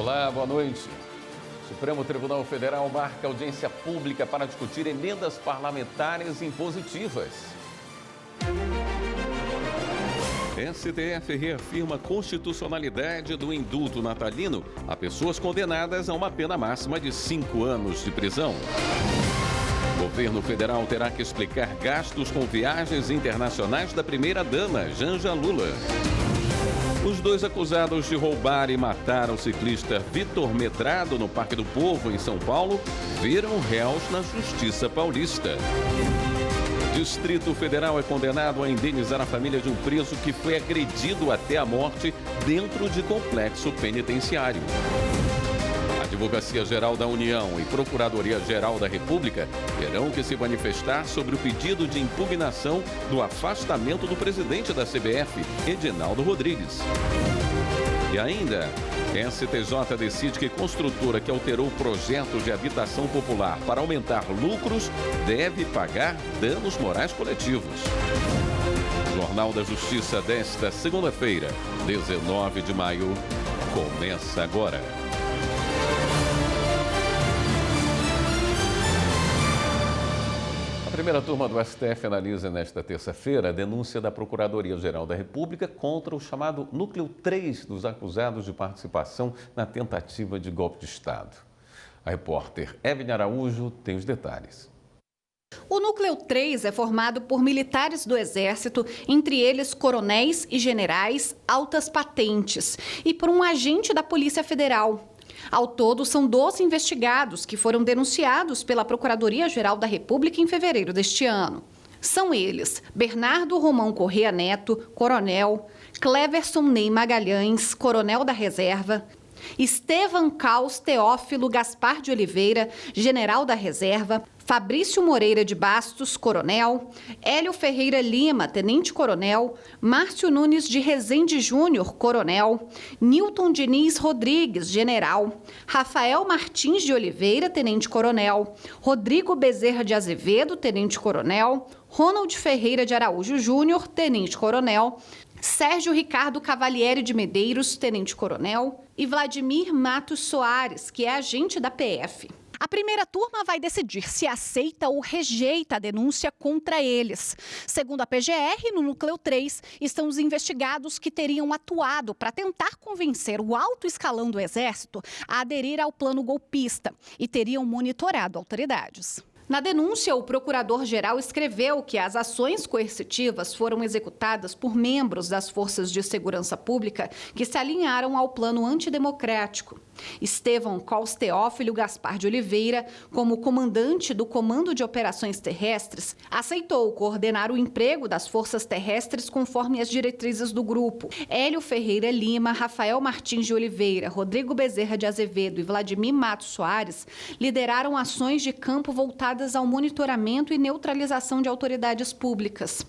Olá, boa noite. O Supremo Tribunal Federal marca audiência pública para discutir emendas parlamentares impositivas. STF reafirma a constitucionalidade do indulto natalino a pessoas condenadas a uma pena máxima de 5 anos de prisão. O governo federal terá que explicar gastos com viagens internacionais da primeira-dama, Janja Lula. Os dois acusados de roubar e matar o ciclista Vitor Medrado no Parque do Povo, em São Paulo, viram réus na Justiça Paulista. Distrito Federal é condenado a indenizar a família de um preso que foi agredido até a morte dentro de complexo penitenciário. A Advocacia-Geral da União e Procuradoria-Geral da República terão que se manifestar sobre o pedido de impugnação do afastamento do presidente da CBF, Edinaldo Rodrigues. E ainda, STJ decide que construtora que alterou o projeto de habitação popular para aumentar lucros deve pagar danos morais coletivos. Jornal da Justiça desta segunda-feira, 19 de maio, começa agora. A primeira turma do STF analisa nesta terça-feira a denúncia da Procuradoria-Geral da República contra o chamado Núcleo 3 dos acusados de participação na tentativa de golpe de Estado. A repórter Evelyn Araújo tem os detalhes. O Núcleo 3 é formado por militares do Exército, entre eles coronéis e generais, altas patentes, e por um agente da Polícia Federal. Ao todo, são 12 investigados que foram denunciados pela Procuradoria-Geral da República em fevereiro deste ano. São eles Bernardo Romão Corrêa Neto, coronel, Cleverson Ney Magalhães, coronel da reserva, Estevam Caus Teófilo Gaspar de Oliveira, general da reserva, Fabrício Moreira de Bastos, coronel, Hélio Ferreira Lima, tenente-coronel, Márcio Nunes de Rezende Júnior, coronel, Nilton Diniz Rodrigues, general, Rafael Martins de Oliveira, tenente-coronel, Rodrigo Bezerra de Azevedo, tenente-coronel, Ronald Ferreira de Araújo Júnior, tenente-coronel, Sérgio Ricardo Cavalieri de Medeiros, tenente-coronel, e Vladimir Matos Soares, que é agente da PF. A primeira turma vai decidir se aceita ou rejeita a denúncia contra eles. Segundo a PGR, no Núcleo 3 estão os investigados que teriam atuado para tentar convencer o alto escalão do Exército a aderir ao plano golpista e teriam monitorado autoridades. Na denúncia, o procurador-geral escreveu que as ações coercitivas foram executadas por membros das forças de segurança pública que se alinharam ao plano antidemocrático. Estevão Caus Teófilo Gaspar de Oliveira, como comandante do Comando de Operações Terrestres, aceitou coordenar o emprego das forças terrestres conforme as diretrizes do grupo. Hélio Ferreira Lima, Rafael Martins de Oliveira, Rodrigo Bezerra de Azevedo e Vladimir Matos Soares lideraram ações de campo voltadas ao monitoramento e neutralização de autoridades públicas.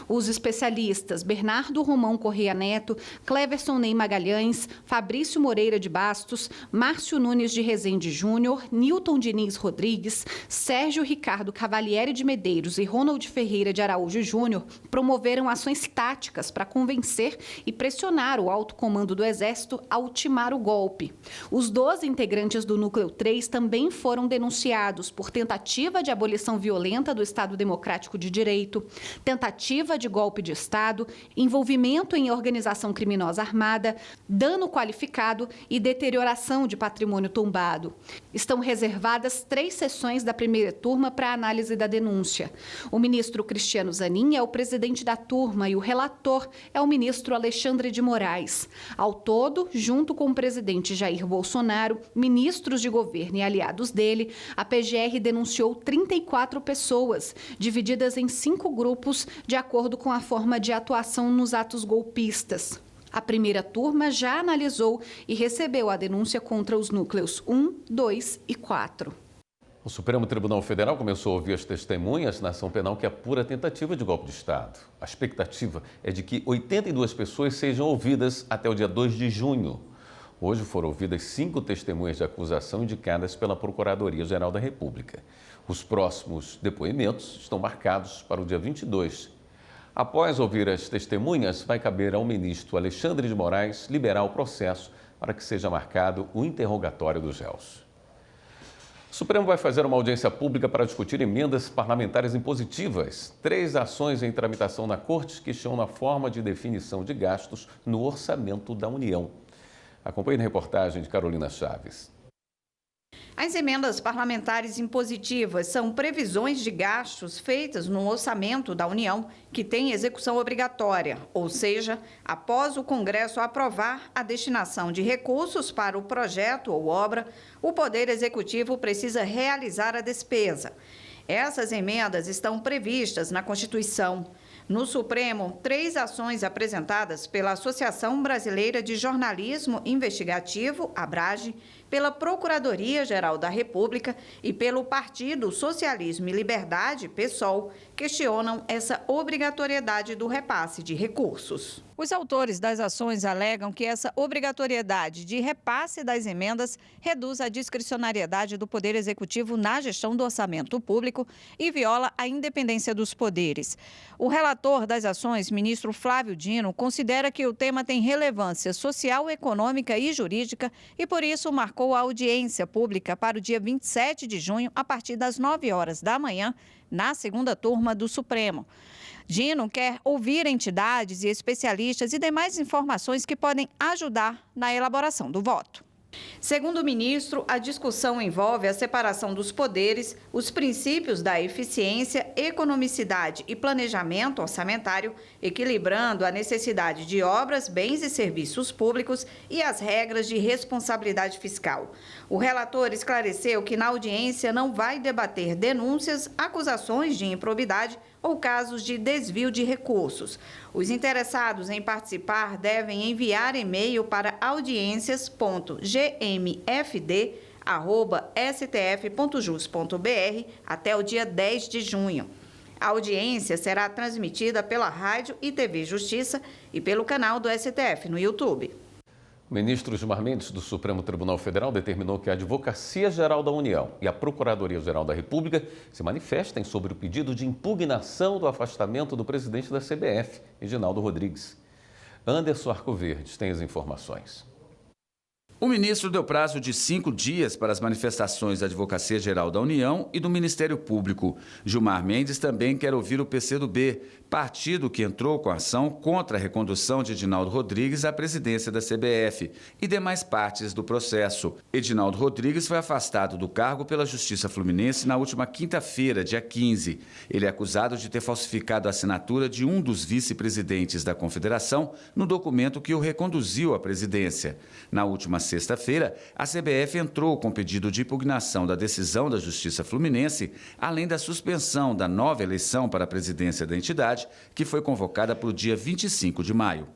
Os especialistas Bernardo Romão Corrêa Neto, Cleverson Ney Magalhães, Fabrício Moreira de Bastos, Márcio Nunes de Rezende Júnior, Nilton Diniz Rodrigues, Sérgio Ricardo Cavalieri de Medeiros e Ronald Ferreira de Araújo Júnior promoveram ações táticas para convencer e pressionar o alto comando do Exército a ultimar o golpe. Os 12 integrantes do Núcleo 3 também foram denunciados por tentativa de abolição violenta do Estado Democrático de Direito, tentativa de golpe de Estado, envolvimento em organização criminosa armada, dano qualificado e deterioração de patrimônio tombado. Estão reservadas 3 sessões da primeira turma para análise da denúncia. O ministro Cristiano Zanin é o presidente da turma e o relator é o ministro Alexandre de Moraes. Ao todo, junto com o presidente Jair Bolsonaro, ministros de governo e aliados dele, a PGR denunciou 34 pessoas, divididas em 5 grupos, de acordo com a forma de atuação nos atos golpistas. A primeira turma já analisou e recebeu a denúncia contra os núcleos 1, 2 e 4. O Supremo Tribunal Federal começou a ouvir as testemunhas na ação penal que apura a tentativa de golpe de Estado. A expectativa é de que 82 pessoas sejam ouvidas até o dia 2 de junho. Hoje foram ouvidas 5 testemunhas de acusação indicadas pela Procuradoria-Geral da República. Os próximos depoimentos estão marcados para o dia 22. Após ouvir as testemunhas, vai caber ao ministro Alexandre de Moraes liberar o processo para que seja marcado o interrogatório dos réus. O Supremo vai fazer uma audiência pública para discutir emendas parlamentares impositivas. 3 ações em tramitação na Corte questionam a forma de definição de gastos no orçamento da União. Acompanhe na reportagem de Carolina Chaves. As emendas parlamentares impositivas são previsões de gastos feitas no orçamento da União que tem execução obrigatória, ou seja, após o Congresso aprovar a destinação de recursos para o projeto ou obra, o Poder Executivo precisa realizar a despesa. Essas emendas estão previstas na Constituição. No Supremo, 3 ações apresentadas pela Associação Brasileira de Jornalismo Investigativo, ABRAGE, pela Procuradoria-Geral da República e pelo Partido Socialismo e Liberdade, PSOL, questionam essa obrigatoriedade do repasse de recursos. Os autores das ações alegam que essa obrigatoriedade de repasse das emendas reduz a discricionariedade do Poder Executivo na gestão do orçamento público e viola a independência dos poderes. O relator das ações, ministro Flávio Dino, considera que o tema tem relevância social, econômica e jurídica e, por isso, marcou a audiência pública para o dia 27 de junho, a partir das 9 horas da manhã, na segunda turma do Supremo. Dino quer ouvir entidades e especialistas e demais informações que podem ajudar na elaboração do voto. Segundo o ministro, a discussão envolve a separação dos poderes, os princípios da eficiência, economicidade e planejamento orçamentário, equilibrando a necessidade de obras, bens e serviços públicos e as regras de responsabilidade fiscal. O relator esclareceu que na audiência não vai debater denúncias, acusações de improbidade ou casos de desvio de recursos. Os interessados em participar devem enviar e-mail para audiências.gmfd@stf.jus.br até o dia 10 de junho. A audiência será transmitida pela Rádio e TV Justiça e pelo canal do STF no YouTube. O ministro Gilmar Mendes, do Supremo Tribunal Federal, determinou que a Advocacia-Geral da União e a Procuradoria-Geral da República se manifestem sobre o pedido de impugnação do afastamento do presidente da CBF, Edinaldo Rodrigues. Anderson Arcoverdes tem as informações. O ministro deu prazo de 5 dias para as manifestações da Advocacia-Geral da União e do Ministério Público. Gilmar Mendes também quer ouvir o PCdoB, partido que entrou com a ação contra a recondução de Edinaldo Rodrigues à presidência da CBF e demais partes do processo. Edinaldo Rodrigues foi afastado do cargo pela Justiça Fluminense na última quinta-feira, dia 15. Ele é acusado de ter falsificado a assinatura de um dos vice-presidentes da Confederação no documento que o reconduziu à presidência. Na última sexta-feira, a CBF entrou com pedido de impugnação da decisão da Justiça Fluminense, além da suspensão da nova eleição para a presidência da entidade, que foi convocada para o dia 25 de maio.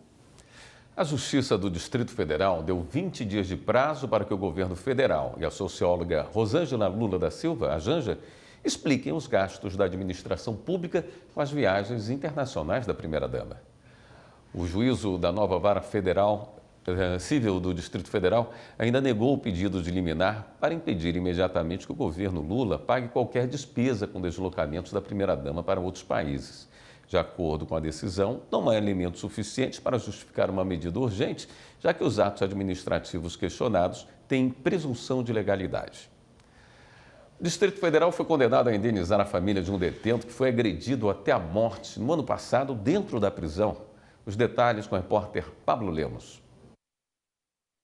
A Justiça do Distrito Federal deu 20 dias de prazo para que o governo federal e a socióloga Rosângela Lula da Silva, a Janja, expliquem os gastos da administração pública com as viagens internacionais da primeira-dama. O juízo da nova Vara Federal Civil do Distrito Federal ainda negou o pedido de liminar para impedir imediatamente que o governo Lula pague qualquer despesa com deslocamentos da primeira-dama para outros países. De acordo com a decisão, não há elementos suficientes para justificar uma medida urgente, já que os atos administrativos questionados têm presunção de legalidade. O Distrito Federal foi condenado a indenizar a família de um detento que foi agredido até a morte no ano passado dentro da prisão. Os detalhes com o repórter Pablo Lemos.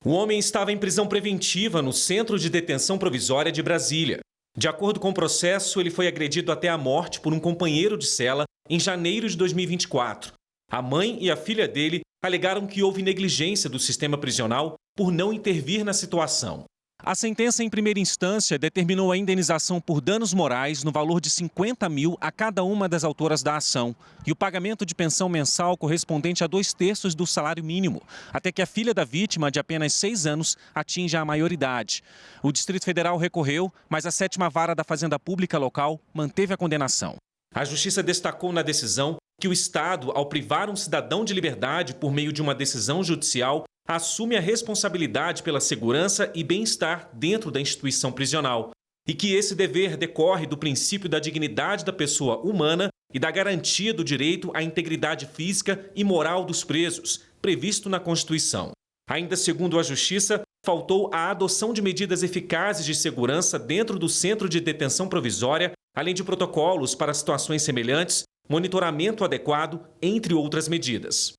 O homem estava em prisão preventiva no Centro de Detenção Provisória de Brasília. De acordo com o processo, ele foi agredido até a morte por um companheiro de cela em janeiro de 2024. A mãe e a filha dele alegaram que houve negligência do sistema prisional por não intervir na situação. A sentença em primeira instância determinou a indenização por danos morais no valor de 50 mil a cada uma das autoras da ação e o pagamento de pensão mensal correspondente a 2/3 do salário mínimo, até que a filha da vítima, de apenas 6 anos, atinja a maioridade. O Distrito Federal recorreu, mas a 7ª Vara da Fazenda Pública local manteve a condenação. A Justiça destacou na decisão que o Estado, ao privar um cidadão de liberdade por meio de uma decisão judicial, assume a responsabilidade pela segurança e bem-estar dentro da instituição prisional e que esse dever decorre do princípio da dignidade da pessoa humana e da garantia do direito à integridade física e moral dos presos, previsto na Constituição. Ainda segundo a Justiça, faltou a adoção de medidas eficazes de segurança dentro do centro de detenção provisória, além de protocolos para situações semelhantes, monitoramento adequado, entre outras medidas.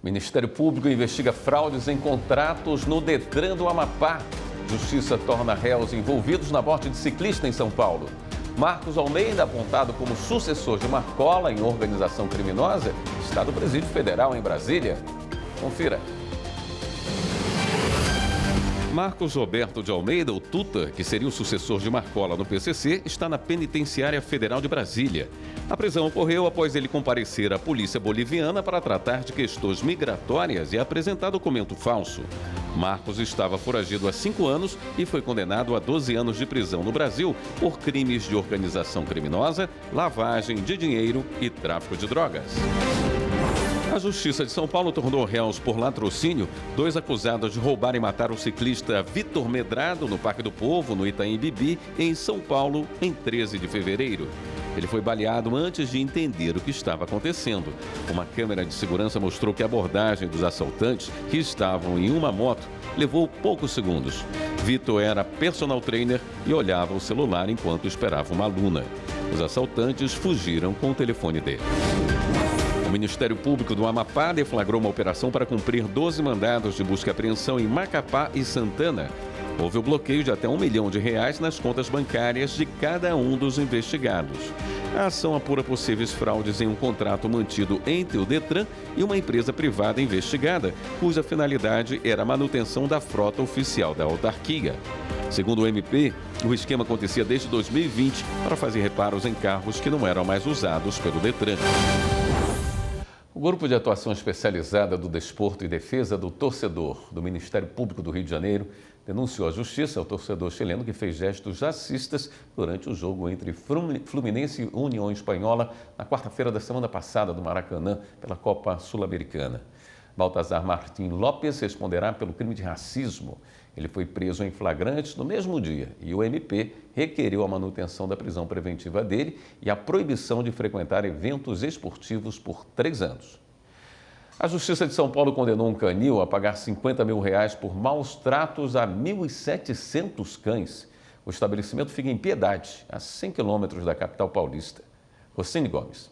O Ministério Público investiga fraudes em contratos no Detran do Amapá. Justiça torna réus envolvidos na morte de ciclista em São Paulo. Marcos Almeida, apontado como sucessor de Marcola em organização criminosa, está no Presídio Federal em Brasília. Confira. Marcos Roberto de Almeida, o Tuta, que seria o sucessor de Marcola no PCC, está na Penitenciária Federal de Brasília. A prisão ocorreu após ele comparecer à polícia boliviana para tratar de questões migratórias e apresentar documento falso. Marcos estava foragido há 5 anos e foi condenado a 12 anos de prisão no Brasil por crimes de organização criminosa, lavagem de dinheiro e tráfico de drogas. A Justiça de São Paulo tornou réus por latrocínio 2 acusados de roubar e matar o ciclista Vitor Medrado no Parque do Povo, no Itaim Bibi, em São Paulo, em 13 de fevereiro. Ele foi baleado antes de entender o que estava acontecendo. Uma câmera de segurança mostrou que a abordagem dos assaltantes, que estavam em uma moto, levou poucos segundos. Vitor era personal trainer e olhava o celular enquanto esperava uma aluna. Os assaltantes fugiram com o telefone dele. O Ministério Público do Amapá deflagrou uma operação para cumprir 12 mandados de busca e apreensão em Macapá e Santana. Houve o bloqueio de até R$1 milhão nas contas bancárias de cada um dos investigados. A ação apura possíveis fraudes em um contrato mantido entre o Detran e uma empresa privada investigada, cuja finalidade era a manutenção da frota oficial da autarquia. Segundo o MP, o esquema acontecia desde 2020 para fazer reparos em carros que não eram mais usados pelo Detran. O Grupo de Atuação Especializada do Desporto e Defesa do Torcedor do Ministério Público do Rio de Janeiro denunciou à Justiça o torcedor chileno que fez gestos racistas durante o jogo entre Fluminense e União Espanhola na quarta-feira da semana passada do Maracanã pela Copa Sul-Americana. Baltazar Martim Lopes responderá pelo crime de racismo. Ele foi preso em flagrante no mesmo dia e o MP requeriu a manutenção da prisão preventiva dele e a proibição de frequentar eventos esportivos por 3 anos. A Justiça de São Paulo condenou um canil a pagar R$50 mil por maus tratos a 1.700 cães. O estabelecimento fica em Piedade, a 100 quilômetros da capital paulista. Rocine Gomes.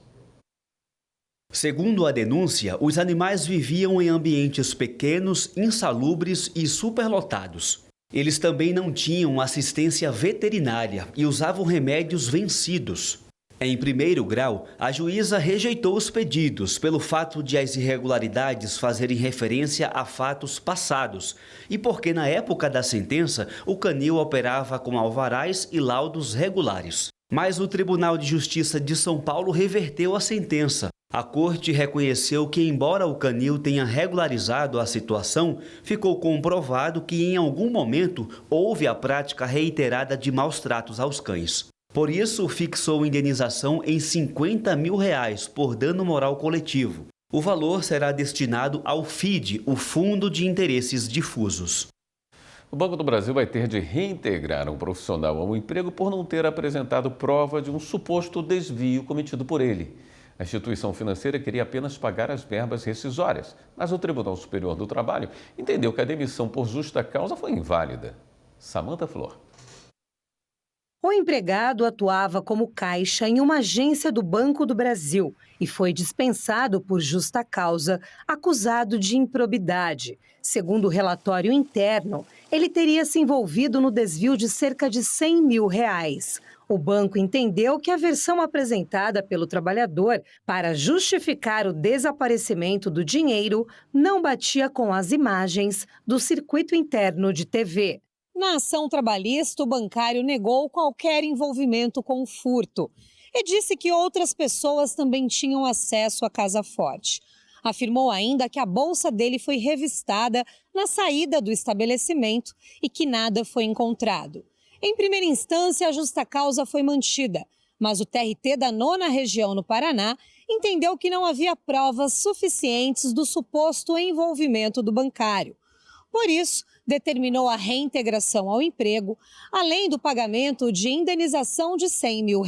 Segundo a denúncia, os animais viviam em ambientes pequenos, insalubres e superlotados. Eles também não tinham assistência veterinária e usavam remédios vencidos. Em primeiro grau, a juíza rejeitou os pedidos pelo fato de as irregularidades fazerem referência a fatos passados e porque na época da sentença o canil operava com alvarás e laudos regulares. Mas o Tribunal de Justiça de São Paulo reverteu a sentença. A corte reconheceu que, embora o canil tenha regularizado a situação, ficou comprovado que em algum momento houve a prática reiterada de maus tratos aos cães. Por isso, fixou indenização em R$50 mil por dano moral coletivo. O valor será destinado ao FID, o Fundo de Interesses Difusos. O Banco do Brasil vai ter de reintegrar um profissional ao emprego por não ter apresentado prova de um suposto desvio cometido por ele. A instituição financeira queria apenas pagar as verbas rescisórias, mas o Tribunal Superior do Trabalho entendeu que a demissão por justa causa foi inválida. Samanta Flor. O empregado atuava como caixa em uma agência do Banco do Brasil e foi dispensado por justa causa, acusado de improbidade. Segundo o relatório interno, ele teria se envolvido no desvio de cerca de R$100 mil. O banco entendeu que a versão apresentada pelo trabalhador para justificar o desaparecimento do dinheiro não batia com as imagens do circuito interno de TV. Na ação trabalhista, o bancário negou qualquer envolvimento com o furto e disse que outras pessoas também tinham acesso à Casa Forte. Afirmou ainda que a bolsa dele foi revistada na saída do estabelecimento e que nada foi encontrado. Em primeira instância, a justa causa foi mantida, mas o TRT da 9ª Região no Paraná entendeu que não havia provas suficientes do suposto envolvimento do bancário. Por isso, determinou a reintegração ao emprego, além do pagamento de indenização de R$100 mil.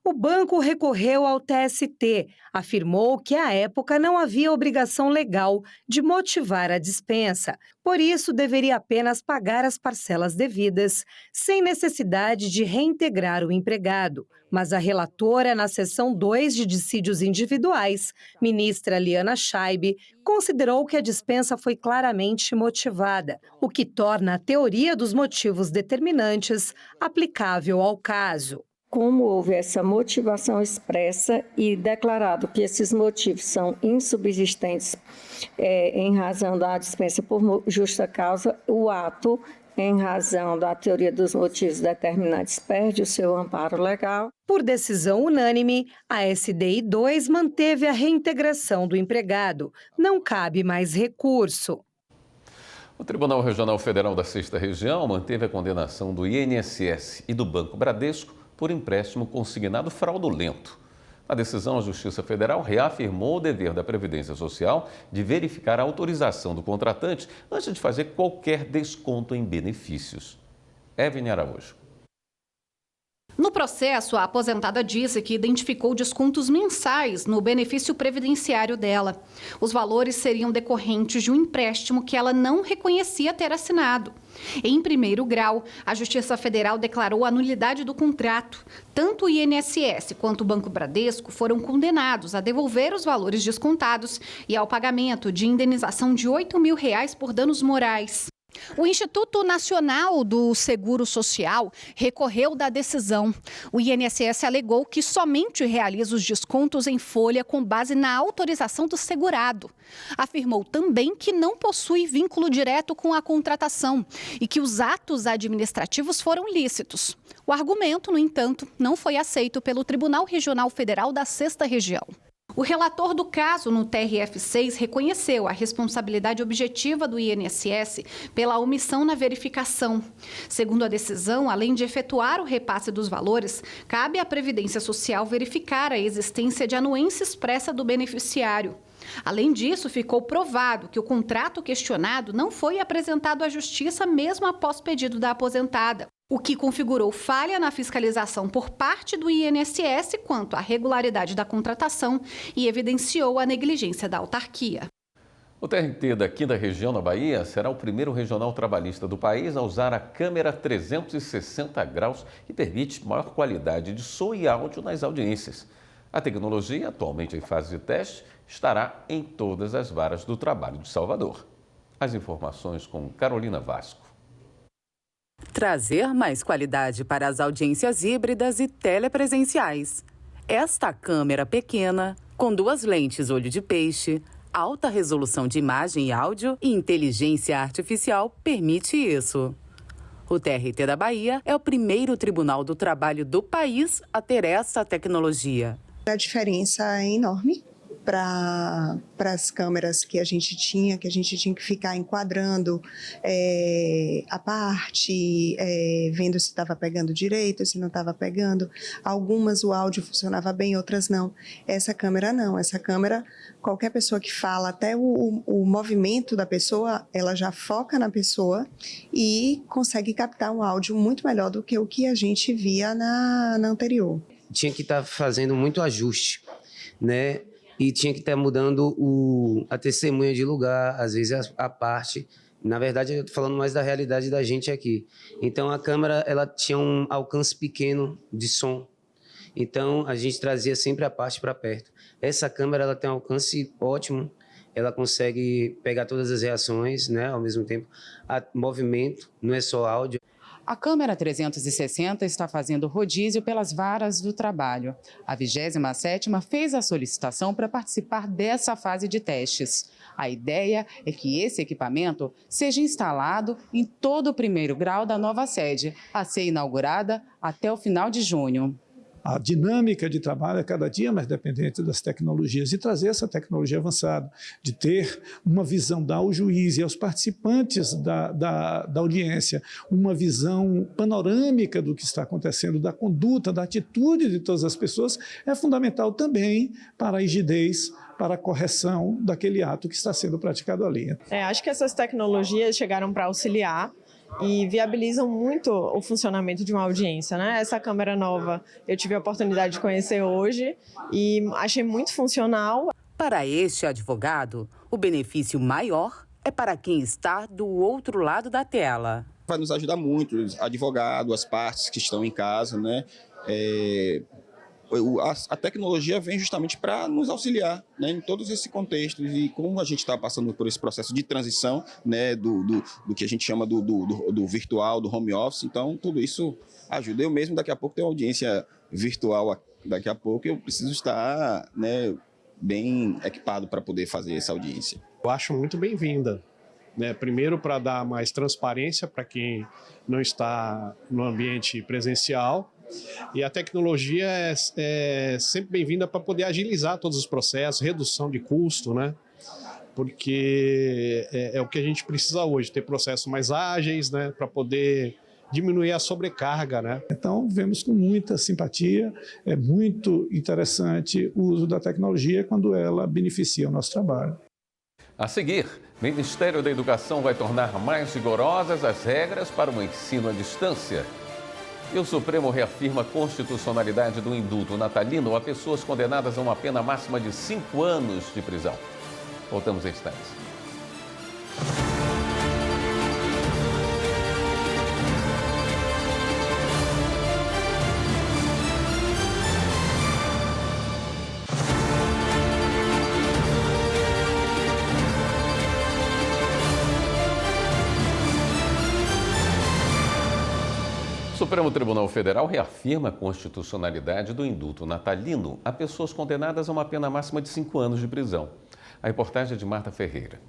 O banco recorreu ao TST, afirmou que à época não havia obrigação legal de motivar a dispensa, por isso deveria apenas pagar as parcelas devidas, sem necessidade de reintegrar o empregado. Mas a relatora na seção 2 de dissídios individuais, ministra Liana Schaibe, considerou que a dispensa foi claramente motivada, o que torna a teoria dos motivos determinantes aplicável ao caso. Como houve essa motivação expressa e declarado que esses motivos são insubsistentes em razão da dispensa por justa causa, o ato, em razão da teoria dos motivos determinantes, perde o seu amparo legal. Por decisão unânime, a SDI 2 manteve a reintegração do empregado. Não cabe mais recurso. O Tribunal Regional Federal da 6ª Região manteve a condenação do INSS e do Banco Bradesco por empréstimo consignado fraudulento. Na decisão, a Justiça Federal reafirmou o dever da Previdência Social de verificar a autorização do contratante antes de fazer qualquer desconto em benefícios. Evelyn Araújo. No processo, a aposentada disse que identificou descontos mensais no benefício previdenciário dela. Os valores seriam decorrentes de um empréstimo que ela não reconhecia ter assinado. Em primeiro grau, a Justiça Federal declarou a nulidade do contrato. Tanto o INSS quanto o Banco Bradesco foram condenados a devolver os valores descontados e ao pagamento de indenização de R$ 8.000 por danos morais. O Instituto Nacional do Seguro Social recorreu da decisão. O INSS alegou que somente realiza os descontos em folha com base na autorização do segurado. Afirmou também que não possui vínculo direto com a contratação e que os atos administrativos foram lícitos. O argumento, no entanto, não foi aceito pelo Tribunal Regional Federal da 6ª Região. O relator do caso no TRF6 reconheceu a responsabilidade objetiva do INSS pela omissão na verificação. Segundo a decisão, além de efetuar o repasse dos valores, cabe à Previdência Social verificar a existência de anuência expressa do beneficiário. Além disso, ficou provado que o contrato questionado não foi apresentado à Justiça mesmo após pedido da aposentada, o que configurou falha na fiscalização por parte do INSS quanto à regularidade da contratação e evidenciou a negligência da autarquia. O TRT daqui da região da Bahia será o primeiro regional trabalhista do país a usar a câmera 360 graus que permite maior qualidade de som e áudio nas audiências. A tecnologia, atualmente em fase de teste, estará em todas as varas do trabalho de Salvador. As informações com Carolina Vasco. Trazer mais qualidade para as audiências híbridas e telepresenciais. Esta câmera pequena, com 2 lentes olho de peixe, alta resolução de imagem e áudio e inteligência artificial permite isso. O TRT da Bahia é o primeiro tribunal do trabalho do país a ter essa tecnologia. A diferença é enorme para as câmeras que a gente tinha que ficar enquadrando a parte, vendo se estava pegando direito, se não estava pegando. Algumas o áudio funcionava bem, outras não. Essa câmera não. Essa câmera, qualquer pessoa que fala, até o movimento da pessoa, ela já foca na pessoa e consegue captar um áudio muito melhor do que o que a gente via na anterior. Tinha que estar fazendo muito ajuste, né? E tinha que estar mudando a testemunha de lugar, às vezes a parte. Na verdade, eu estou falando mais da realidade da gente aqui. Então, a câmera ela tinha um alcance pequeno de som. Então, a gente trazia sempre a parte para perto. Essa câmera ela tem um alcance ótimo. Ela consegue pegar todas as reações, né, ao mesmo tempo. Movimento, não é só áudio. A câmera 360 está fazendo rodízio pelas varas do trabalho. A 27ª fez a solicitação para participar dessa fase de testes. A ideia é que esse equipamento seja instalado em todo o primeiro grau da nova sede, a ser inaugurada até o final de junho. A dinâmica de trabalho é cada dia mais dependente das tecnologias e trazer essa tecnologia avançada, de ter uma visão, dar ao juiz e aos participantes da audiência uma visão panorâmica do que está acontecendo, da conduta, da atitude de todas as pessoas, é fundamental também para a rigidez, para a correção daquele ato que está sendo praticado ali. Acho que essas tecnologias chegaram para auxiliar e viabilizam muito o funcionamento de uma audiência, né? Essa câmera nova eu tive a oportunidade de conhecer hoje e achei muito funcional. Para este advogado, o benefício maior é para quem está do outro lado da tela. Vai nos ajudar muito, os advogados, as partes que estão em casa, né? A tecnologia vem justamente para nos auxiliar, né, em todos esses contextos, e como a gente está passando por esse processo de transição, né, do que a gente chama do virtual, do home office, então tudo isso ajuda. Eu mesmo daqui a pouco tenho audiência virtual, daqui a pouco eu preciso estar, né, bem equipado para poder fazer essa audiência. Eu acho muito bem-vinda, né? Primeiro para dar mais transparência para quem não está no ambiente presencial, e a tecnologia é sempre bem-vinda para poder agilizar todos os processos, redução de custo, né? Porque é o que a gente precisa hoje, ter processos mais ágeis, né? Para poder diminuir a sobrecarga, né? Então, vemos com muita simpatia, é muito interessante o uso da tecnologia quando ela beneficia o nosso trabalho. A seguir, o Ministério da Educação vai tornar mais rigorosas as regras para o ensino à distância. E o Supremo reafirma a constitucionalidade do indulto natalino a pessoas condenadas a uma pena máxima de 5 anos de prisão. Voltamos em instantes. O Supremo Tribunal Federal reafirma a constitucionalidade do indulto natalino a pessoas condenadas a uma pena máxima de 5 anos de prisão. A reportagem é de Marta Ferreira.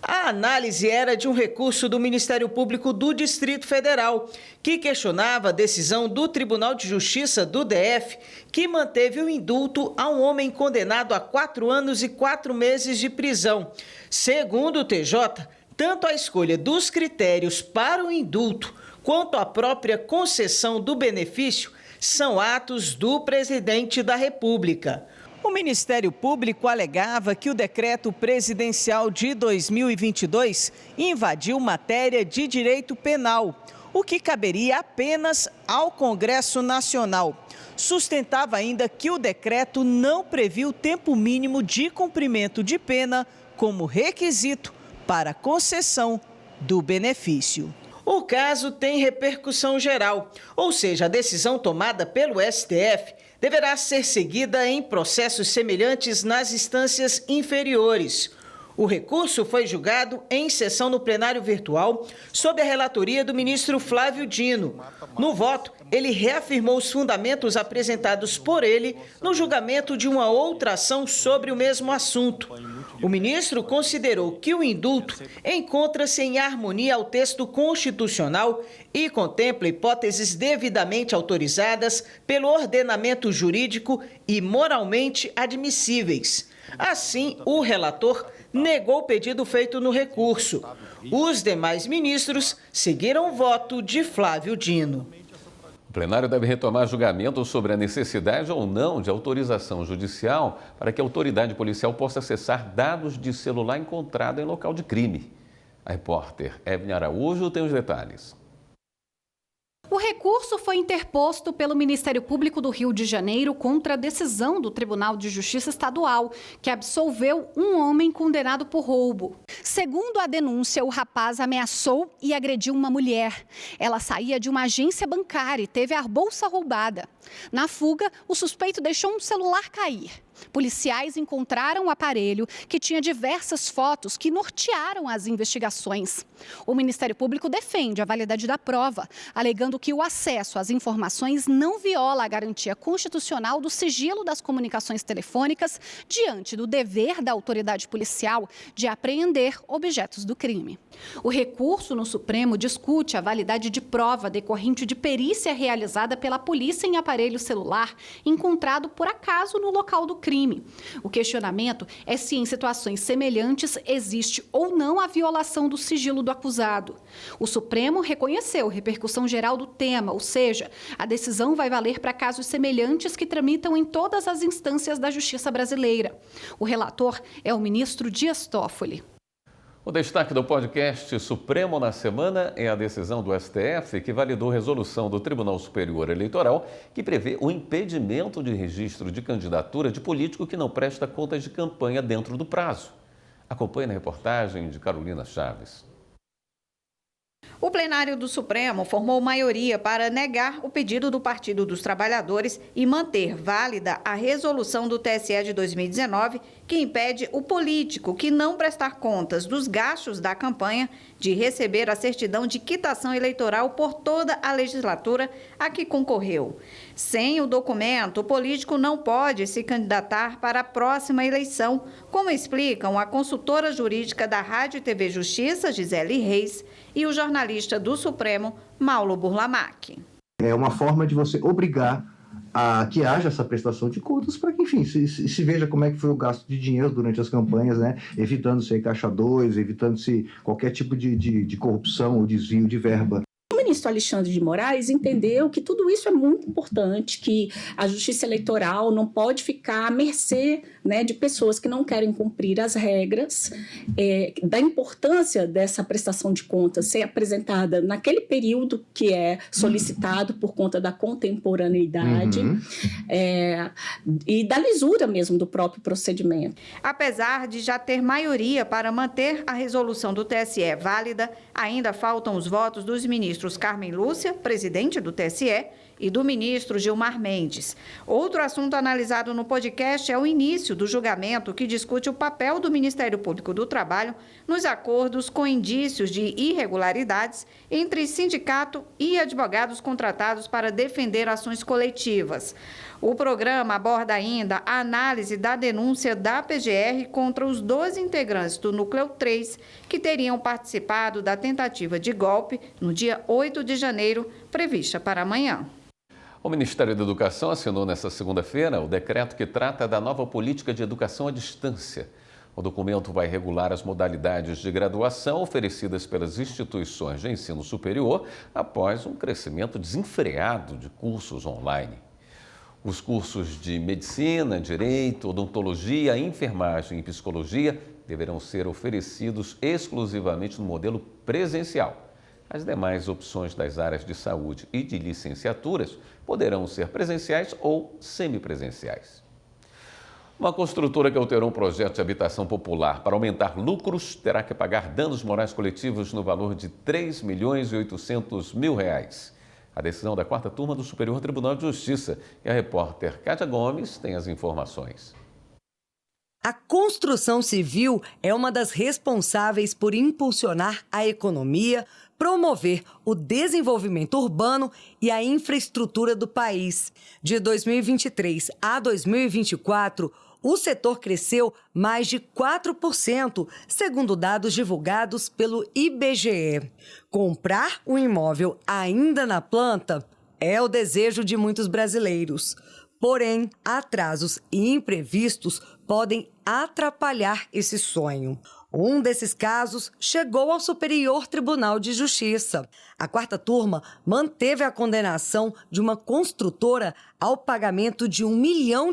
A análise era de um recurso do Ministério Público do Distrito Federal, que questionava a decisão do Tribunal de Justiça do DF, que manteve o indulto a um homem condenado a 4 anos e 4 meses de prisão. Segundo o TJ, tanto a escolha dos critérios para o indulto quanto a própria concessão do benefício são atos do presidente da República. O Ministério Público alegava que o decreto presidencial de 2022 invadiu matéria de direito penal, o que caberia apenas ao Congresso Nacional. Sustentava ainda que o decreto não previu tempo mínimo de cumprimento de pena como requisito para a concessão do benefício. O caso tem repercussão geral, ou seja, a decisão tomada pelo STF deverá ser seguida em processos semelhantes nas instâncias inferiores. O recurso foi julgado em sessão no plenário virtual, sob a relatoria do ministro Flávio Dino. No voto, ele reafirmou os fundamentos apresentados por ele no julgamento de uma outra ação sobre o mesmo assunto. O ministro considerou que o indulto encontra-se em harmonia ao texto constitucional e contempla hipóteses devidamente autorizadas pelo ordenamento jurídico e moralmente admissíveis. Assim, o relator negou o pedido feito no recurso. Os demais ministros seguiram o voto de Flávio Dino. O plenário deve retomar julgamento sobre a necessidade ou não de autorização judicial para que a autoridade policial possa acessar dados de celular encontrado em local de crime. A repórter Evelyn Araújo tem os detalhes. O recurso foi interposto pelo Ministério Público do Rio de Janeiro contra a decisão do Tribunal de Justiça Estadual, que absolveu um homem condenado por roubo. Segundo a denúncia, o rapaz ameaçou e agrediu uma mulher. Ela saía de uma agência bancária e teve a bolsa roubada. Na fuga, o suspeito deixou um celular cair. Policiais encontraram o aparelho, que tinha diversas fotos que nortearam as investigações. O Ministério Público defende a validade da prova, alegando que o acesso às informações não viola a garantia constitucional do sigilo das comunicações telefônicas diante do dever da autoridade policial de apreender objetos do crime. O recurso no Supremo discute a validade de prova decorrente de perícia realizada pela polícia em aparelho celular encontrado por acaso no local do crime. O questionamento é se em situações semelhantes existe ou não a violação do sigilo do acusado. O Supremo reconheceu repercussão geral do tema, ou seja, a decisão vai valer para casos semelhantes que tramitam em todas as instâncias da Justiça brasileira. O relator é o ministro Dias Toffoli. O destaque do podcast Supremo na semana é a decisão do STF que validou resolução do Tribunal Superior Eleitoral que prevê o impedimento de registro de candidatura de político que não presta contas de campanha dentro do prazo. Acompanhe na reportagem de Carolina Chaves. O plenário do Supremo formou maioria para negar o pedido do Partido dos Trabalhadores e manter válida a resolução do TSE de 2019, que impede o político que não prestar contas dos gastos da campanha de receber a certidão de quitação eleitoral por toda a legislatura a que concorreu. Sem o documento, o político não pode se candidatar para a próxima eleição, como explicam a consultora jurídica da Rádio e TV Justiça, Gisele Reis, e o jornalista do Supremo, Maulo Burlamac. É uma forma de você obrigar a que haja essa prestação de contas para que, enfim, se veja como é que foi o gasto de dinheiro durante as campanhas, né? Evitando-se caixa 2, evitando-se qualquer tipo de corrupção ou desvio de verba. O ministro Alexandre de Moraes entendeu que tudo isso é muito importante, que a justiça eleitoral não pode ficar à mercê, né, de pessoas que não querem cumprir as regras, da importância dessa prestação de contas ser apresentada naquele período que é solicitado por conta da contemporaneidade e da lisura mesmo do próprio procedimento. Apesar de já ter maioria para manter a resolução do TSE válida, ainda faltam os votos dos ministros Carmen Lúcia, presidente do TSE, e do ministro Gilmar Mendes. Outro assunto analisado no podcast é o início do julgamento que discute o papel do Ministério Público do Trabalho nos acordos com indícios de irregularidades entre sindicato e advogados contratados para defender ações coletivas. O programa aborda ainda a análise da denúncia da PGR contra os 12 integrantes do Núcleo 3 que teriam participado da tentativa de golpe no dia 8 de janeiro, prevista para amanhã. O Ministério da Educação assinou nesta segunda-feira o decreto que trata da nova política de educação à distância. O documento vai regular as modalidades de graduação oferecidas pelas instituições de ensino superior após um crescimento desenfreado de cursos online. Os cursos de medicina, direito, odontologia, enfermagem e psicologia deverão ser oferecidos exclusivamente no modelo presencial. As demais opções das áreas de saúde e de licenciaturas poderão ser presenciais ou semipresenciais. Uma construtora que alterou um projeto de habitação popular para aumentar lucros terá que pagar danos morais coletivos no valor de R$ 3.800.000. A decisão da 4ª Turma do Superior Tribunal de Justiça e a repórter Kátia Gomes tem as informações. A construção civil é uma das responsáveis por impulsionar a economia, promover o desenvolvimento urbano e a infraestrutura do país. De 2023 a 2024, o setor cresceu mais de 4%, segundo dados divulgados pelo IBGE. Comprar um imóvel ainda na planta é o desejo de muitos brasileiros. Porém, atrasos e imprevistos podem atrapalhar esse sonho. Um desses casos chegou ao Superior Tribunal de Justiça. A 4ª Turma manteve a condenação de uma construtora ao pagamento de R$ 1 milhão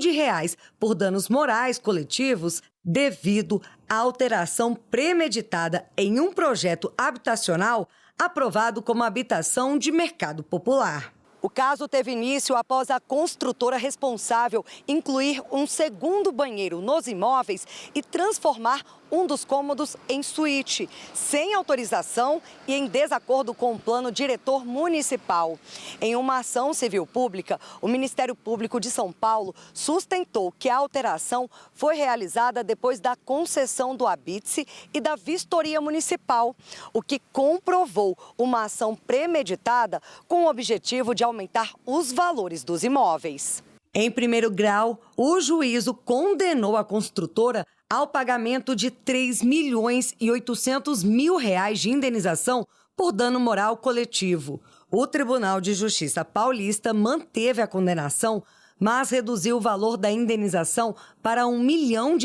por danos morais coletivos devido à alteração premeditada em um projeto habitacional aprovado como habitação de mercado popular. O caso teve início após a construtora responsável incluir um segundo banheiro nos imóveis e transformar um dos cômodos em suíte, sem autorização e em desacordo com o plano diretor municipal. Em uma ação civil pública, o Ministério Público de São Paulo sustentou que a alteração foi realizada depois da concessão do habite-se e da vistoria municipal, o que comprovou uma ação premeditada com o objetivo de aumentar os valores dos imóveis. Em primeiro grau, o juízo condenou a construtora ao pagamento de R$ 3.800.000 de indenização por dano moral coletivo. O Tribunal de Justiça paulista manteve a condenação, mas reduziu o valor da indenização para R$ 1 milhão.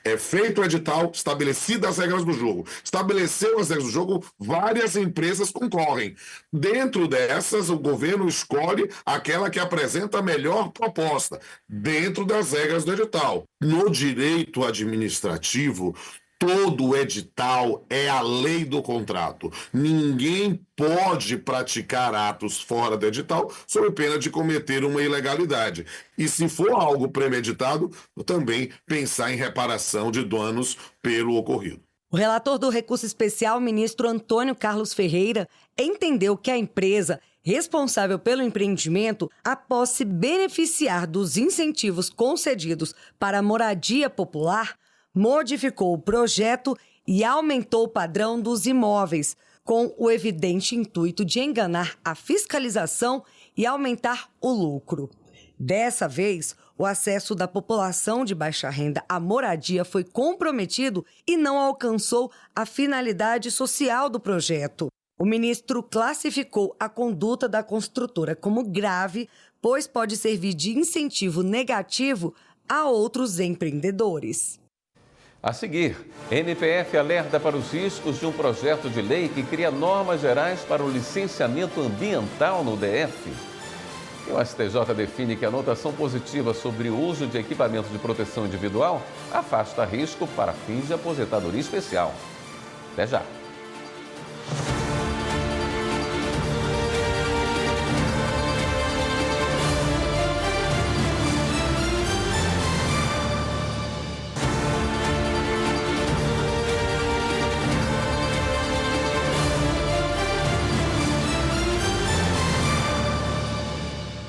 É feito o edital, estabelecidas as regras do jogo. Estabeleceu as regras do jogo, várias empresas concorrem. Dentro dessas, o governo escolhe aquela que apresenta a melhor proposta, dentro das regras do edital. No direito administrativo, Todo edital é a lei do contrato. Ninguém pode praticar atos fora do edital sob pena de cometer uma ilegalidade. E se for algo premeditado, também pensar em reparação de danos pelo ocorrido. O relator do recurso especial, ministro Antônio Carlos Ferreira, entendeu que a empresa responsável pelo empreendimento, após se beneficiar dos incentivos concedidos para a moradia popular, modificou o projeto e aumentou o padrão dos imóveis, com o evidente intuito de enganar a fiscalização e aumentar o lucro. Dessa vez, o acesso da população de baixa renda à moradia foi comprometido e não alcançou a finalidade social do projeto. O ministro classificou a conduta da construtora como grave, pois pode servir de incentivo negativo a outros empreendedores. A seguir, MPF alerta para os riscos de um projeto de lei que cria normas gerais para o licenciamento ambiental no DF. E o STJ define que a anotação positiva sobre o uso de equipamento de proteção individual afasta risco para fins de aposentadoria especial. Até já.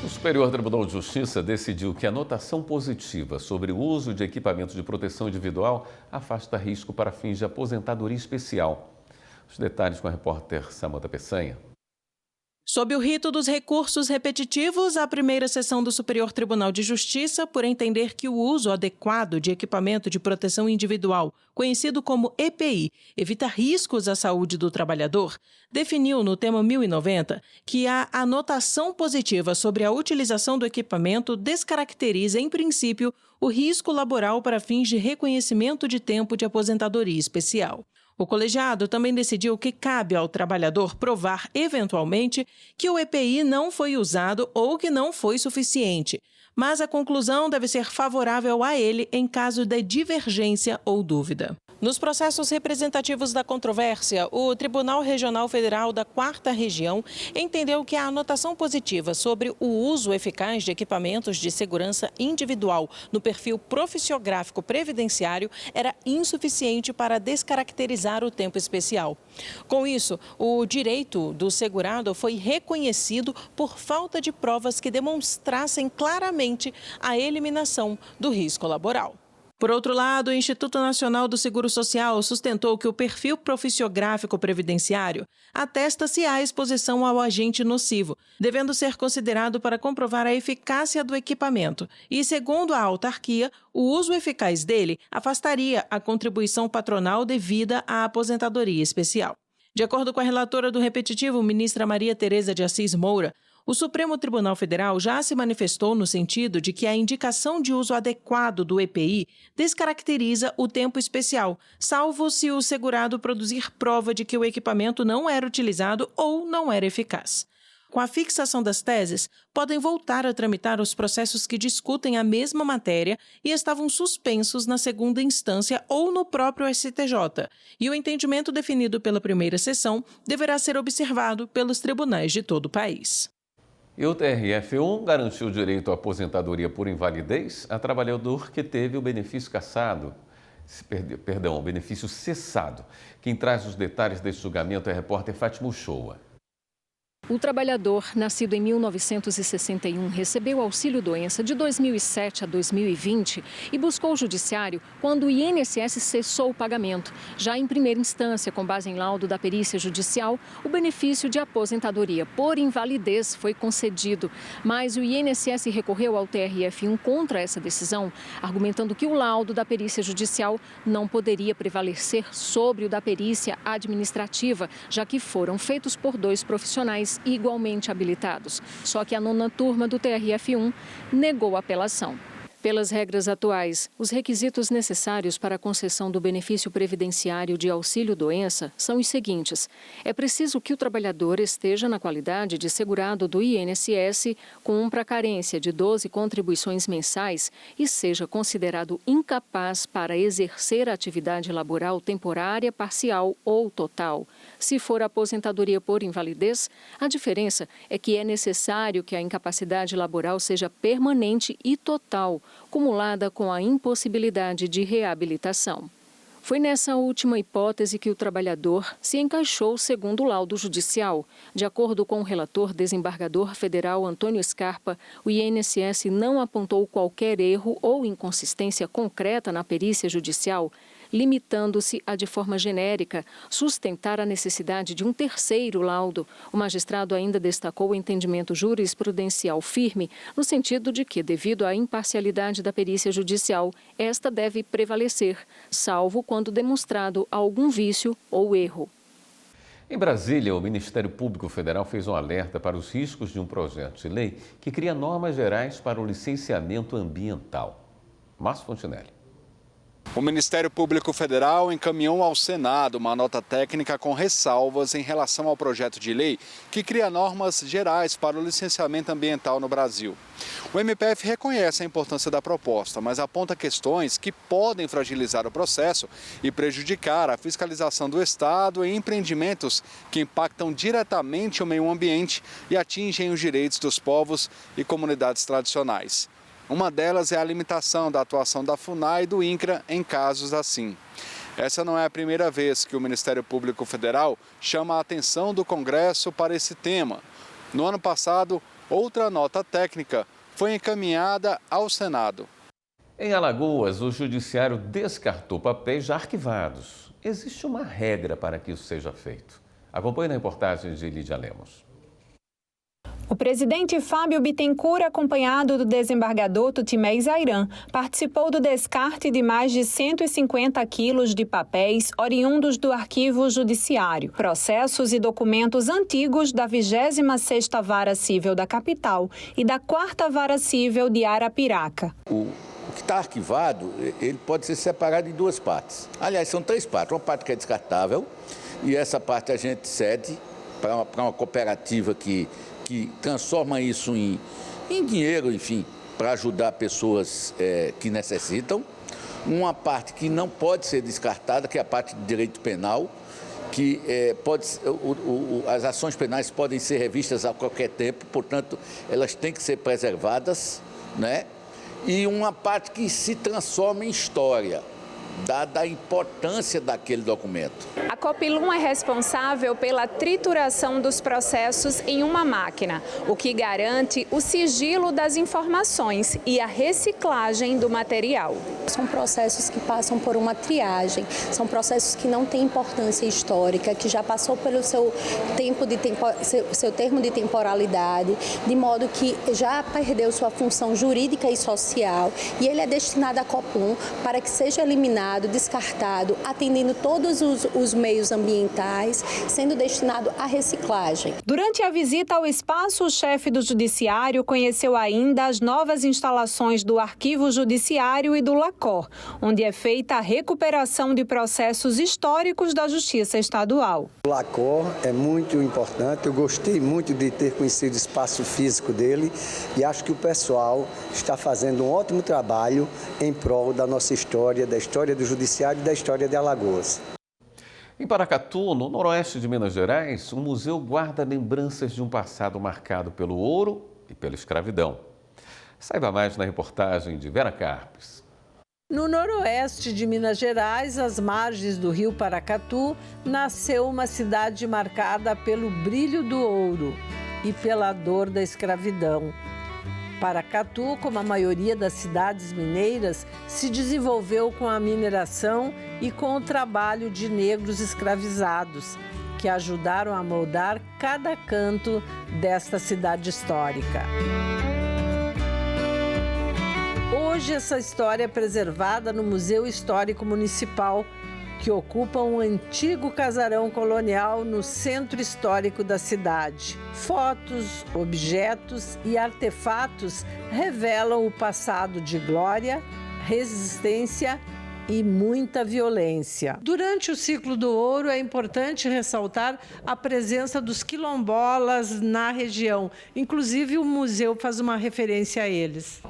O Superior Tribunal de Justiça decidiu que a anotação positiva sobre o uso de equipamentos de proteção individual afasta risco para fins de aposentadoria especial. Os detalhes com a repórter Samanta Peçanha. Sob o rito dos recursos repetitivos, a primeira sessão do Superior Tribunal de Justiça, por entender que o uso adequado de equipamento de proteção individual, conhecido como EPI, evita riscos à saúde do trabalhador, definiu no tema 1090 que a anotação positiva sobre a utilização do equipamento descaracteriza, em princípio, o risco laboral para fins de reconhecimento de tempo de aposentadoria especial. O colegiado também decidiu que cabe ao trabalhador provar, eventualmente, que o EPI não foi usado ou que não foi suficiente, mas a conclusão deve ser favorável a ele em caso de divergência ou dúvida. Nos processos representativos da controvérsia, o Tribunal Regional Federal da 4ª Região entendeu que a anotação positiva sobre o uso eficaz de equipamentos de segurança individual no perfil profissiográfico previdenciário era insuficiente para descaracterizar o tempo especial. Com isso, o direito do segurado foi reconhecido por falta de provas que demonstrassem claramente a eliminação do risco laboral. Por outro lado, o Instituto Nacional do Seguro Social sustentou que o perfil profissiográfico previdenciário atesta-se à exposição ao agente nocivo, devendo ser considerado para comprovar a eficácia do equipamento e, segundo a autarquia, o uso eficaz dele afastaria a contribuição patronal devida à aposentadoria especial. De acordo com a relatora do repetitivo, ministra Maria Tereza de Assis Moura, o Supremo Tribunal Federal já se manifestou no sentido de que a indicação de uso adequado do EPI descaracteriza o tempo especial, salvo se o segurado produzir prova de que o equipamento não era utilizado ou não era eficaz. Com a fixação das teses, podem voltar a tramitar os processos que discutem a mesma matéria e estavam suspensos na segunda instância ou no próprio STJ, e o entendimento definido pela primeira sessão deverá ser observado pelos tribunais de todo o país. E o TRF1 garantiu o direito à aposentadoria por invalidez a trabalhador que teve o benefício o benefício cessado. Quem traz os detalhes desse julgamento é a repórter Fátima Uchoa. O trabalhador, nascido em 1961, recebeu auxílio-doença de 2007 a 2020 e buscou o judiciário quando o INSS cessou o pagamento. Já em primeira instância, com base em laudo da perícia judicial, o benefício de aposentadoria por invalidez foi concedido. Mas o INSS recorreu ao TRF1 contra essa decisão, argumentando que o laudo da perícia judicial não poderia prevalecer sobre o da perícia administrativa, já que foram feitos por dois profissionais igualmente habilitados. Só que a 9ª turma do TRF1 negou a apelação. Pelas regras atuais, os requisitos necessários para a concessão do benefício previdenciário de auxílio-doença são os seguintes. É preciso que o trabalhador esteja na qualidade de segurado do INSS, cumpra carência de 12 contribuições mensais e seja considerado incapaz para exercer a atividade laboral temporária, parcial ou total. Se for aposentadoria por invalidez, a diferença é que é necessário que a incapacidade laboral seja permanente e total, cumulada com a impossibilidade de reabilitação. Foi nessa última hipótese que o trabalhador se encaixou segundo o laudo judicial. De acordo com o relator desembargador federal Antônio Scarpa, o INSS não apontou qualquer erro ou inconsistência concreta na perícia judicial, limitando-se a, de forma genérica, sustentar a necessidade de um terceiro laudo. O magistrado ainda destacou o entendimento jurisprudencial firme, no sentido de que, devido à imparcialidade da perícia judicial, esta deve prevalecer, salvo quando demonstrado algum vício ou erro. Em Brasília, o Ministério Público Federal fez um alerta para os riscos de um projeto de lei que cria normas gerais para o licenciamento ambiental. Márcio Fontinelli. O Ministério Público Federal encaminhou ao Senado uma nota técnica com ressalvas em relação ao projeto de lei que cria normas gerais para o licenciamento ambiental no Brasil. O MPF reconhece a importância da proposta, mas aponta questões que podem fragilizar o processo e prejudicar a fiscalização do Estado em empreendimentos que impactam diretamente o meio ambiente e atingem os direitos dos povos e comunidades tradicionais. Uma delas é a limitação da atuação da FUNAI e do INCRA em casos assim. Essa não é a primeira vez que o Ministério Público Federal chama a atenção do Congresso para esse tema. No ano passado, outra nota técnica foi encaminhada ao Senado. Em Alagoas, o Judiciário descartou papéis já arquivados. Existe uma regra para que isso seja feito. Acompanhe na reportagem de Lídia Lemos. O presidente Fábio Bittencourt, acompanhado do desembargador Tutimé Zairan, participou do descarte de mais de 150 quilos de papéis oriundos do Arquivo Judiciário, processos e documentos antigos da 26ª Vara Cível da capital e da 4ª Vara Cível de Arapiraca. O que está arquivado, ele pode ser separado em duas partes. Aliás, são três partes. Uma parte que é descartável e essa parte a gente cede para uma cooperativa que transforma isso em dinheiro, enfim, para ajudar pessoas que necessitam. Uma parte que não pode ser descartada, que é a parte de direito penal, que as ações penais podem ser revistas a qualquer tempo, portanto, elas têm que ser preservadas, né? E uma parte que se transforma em história, dada a importância daquele documento. A Copilum é responsável pela trituração dos processos em uma máquina, o que garante o sigilo das informações e a reciclagem do material. São processos que passam por uma triagem, são processos que não têm importância histórica, que já passou pelo seu termo de temporalidade, de modo que já perdeu sua função jurídica e social, e ele é destinado à Copilum para que seja eliminado, descartado, atendendo todos os meios ambientais, sendo destinado à reciclagem. Durante a visita ao espaço, o chefe do Judiciário conheceu ainda as novas instalações do Arquivo Judiciário e do LACOR, onde é feita a recuperação de processos históricos da Justiça Estadual. O LACOR é muito importante, eu gostei muito de ter conhecido o espaço físico dele e acho que o pessoal está fazendo um ótimo trabalho em prol da nossa história, da história do Judiciário e da história de Alagoas. Em Paracatu, no noroeste de Minas Gerais, o museu guarda lembranças de um passado marcado pelo ouro e pela escravidão. Saiba mais na reportagem de Vera Carpes. No noroeste de Minas Gerais, às margens do rio Paracatu, nasceu uma cidade marcada pelo brilho do ouro e pela dor da escravidão. Paracatu, como a maioria das cidades mineiras, se desenvolveu com a mineração e com o trabalho de negros escravizados, que ajudaram a moldar cada canto desta cidade histórica. Hoje, essa história é preservada no Museu Histórico Municipal, que ocupam um antigo casarão colonial no centro histórico da cidade. Fotos, objetos e artefatos revelam o passado de glória, resistência e muita violência. Durante o ciclo do ouro, é importante ressaltar a presença dos quilombolas na região. Inclusive, o museu faz uma referência a eles.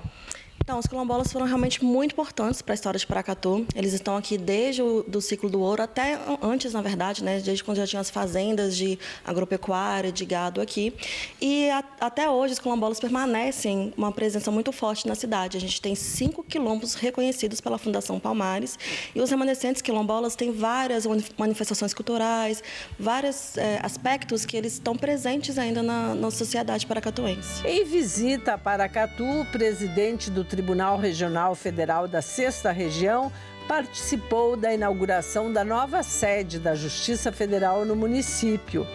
Então, os quilombolas foram realmente muito importantes para a história de Paracatu. Eles estão aqui desde o ciclo do ouro, até antes, na verdade, né? Desde quando já tinha as fazendas de agropecuária, de gado aqui. E até hoje, os quilombolas permanecem uma presença muito forte na cidade. A gente tem 5 quilombos reconhecidos pela Fundação Palmares. E os remanescentes quilombolas têm várias manifestações culturais, vários aspectos que eles estão presentes ainda na sociedade paracatuense. Em visita a Paracatu, o presidente do Tribunal Regional Federal da 6ª Região participou da inauguração da nova sede da Justiça Federal no município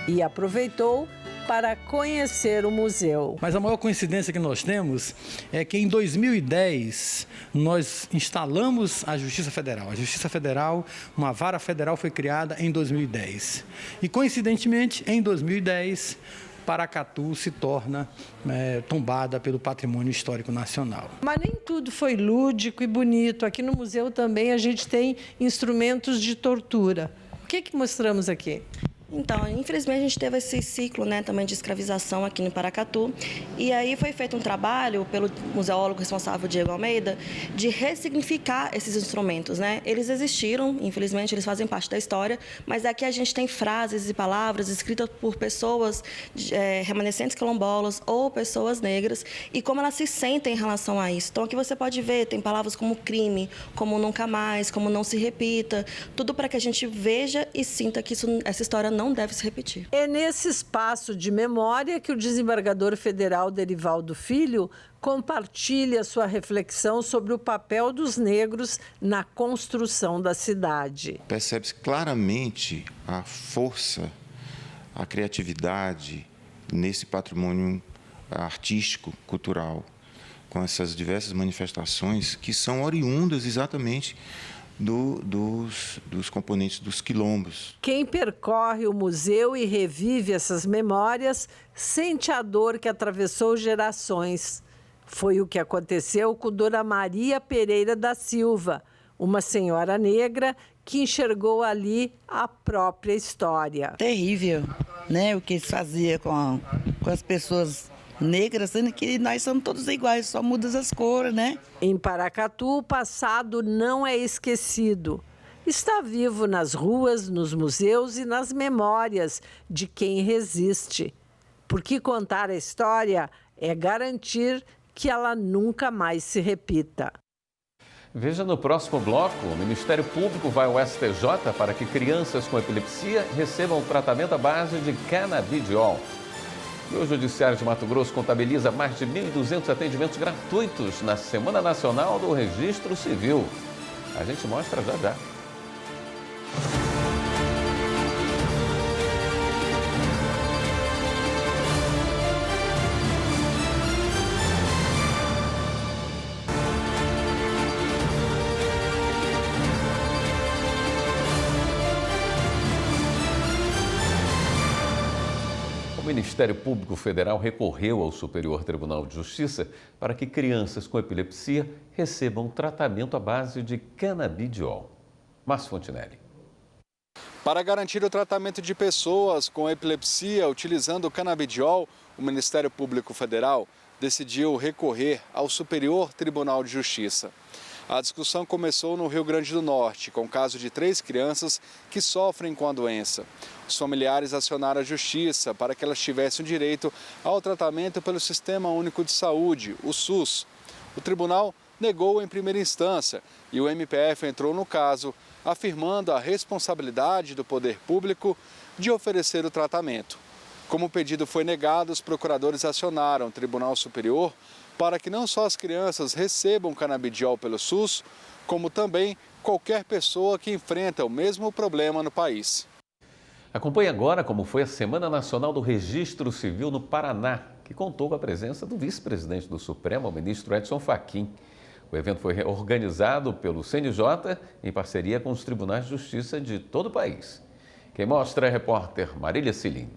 e aproveitou para conhecer o museu. Mas a maior coincidência que nós temos é que em 2010 nós instalamos a Justiça Federal. A Justiça Federal, uma vara federal, foi criada em 2010. E coincidentemente, em 2010, Paracatu se torna tombada pelo Patrimônio Histórico Nacional. Mas nem tudo foi lúdico e bonito. Aqui no museu também a gente tem instrumentos de tortura. O que mostramos aqui? Então, infelizmente, a gente teve esse ciclo, né, também de escravização aqui no Paracatu. E aí foi feito um trabalho pelo museólogo responsável, Diego Almeida, de ressignificar esses instrumentos, né? Eles existiram, infelizmente, eles fazem parte da história, mas aqui a gente tem frases e palavras escritas por pessoas remanescentes quilombolas ou pessoas negras e como elas se sentem em relação a isso. Então, aqui você pode ver, tem palavras como crime, como nunca mais, como não se repita, tudo para que a gente veja e sinta que essa história não deve se repetir. É nesse espaço de memória que o desembargador federal Derivaldo Filho compartilha sua reflexão sobre o papel dos negros na construção da cidade. Percebe-se claramente a força, a criatividade nesse patrimônio artístico, cultural, com essas diversas manifestações que são oriundas exatamente dos componentes dos quilombos. Quem percorre o museu e revive essas memórias sente a dor que atravessou gerações. Foi o que aconteceu com Dona Maria Pereira da Silva, uma senhora negra que enxergou ali a própria história. Terrível, né? O que eles faziam com as pessoas negras, sendo que nós somos todos iguais, só muda as cores, né? Em Paracatu, o passado não é esquecido. Está vivo nas ruas, nos museus e nas memórias de quem resiste. Porque contar a história é garantir que ela nunca mais se repita. Veja no próximo bloco, o Ministério Público vai ao STJ para que crianças com epilepsia recebam tratamento à base de canabidiol. E o Judiciário de Mato Grosso contabiliza mais de 1.200 atendimentos gratuitos na Semana Nacional do Registro Civil. A gente mostra já já. O Ministério Público Federal recorreu ao Superior Tribunal de Justiça para que crianças com epilepsia recebam tratamento à base de canabidiol. Márcio Fontinelli. Para garantir o tratamento de pessoas com epilepsia utilizando o canabidiol, o Ministério Público Federal decidiu recorrer ao Superior Tribunal de Justiça. A discussão começou no Rio Grande do Norte, com o caso de 3 crianças que sofrem com a doença. Os familiares acionaram a Justiça para que elas tivessem direito ao tratamento pelo Sistema Único de Saúde, o SUS. O tribunal negou em primeira instância e o MPF entrou no caso, afirmando a responsabilidade do poder público de oferecer o tratamento. Como o pedido foi negado, os procuradores acionaram o Tribunal Superior para que não só as crianças recebam canabidiol pelo SUS, como também qualquer pessoa que enfrenta o mesmo problema no país. Acompanhe agora como foi a Semana Nacional do Registro Civil no Paraná, que contou com a presença do vice-presidente do Supremo, o ministro Edson Fachin. O evento foi organizado pelo CNJ em parceria com os tribunais de justiça de todo o país. Quem mostra é a repórter Marília Cilim.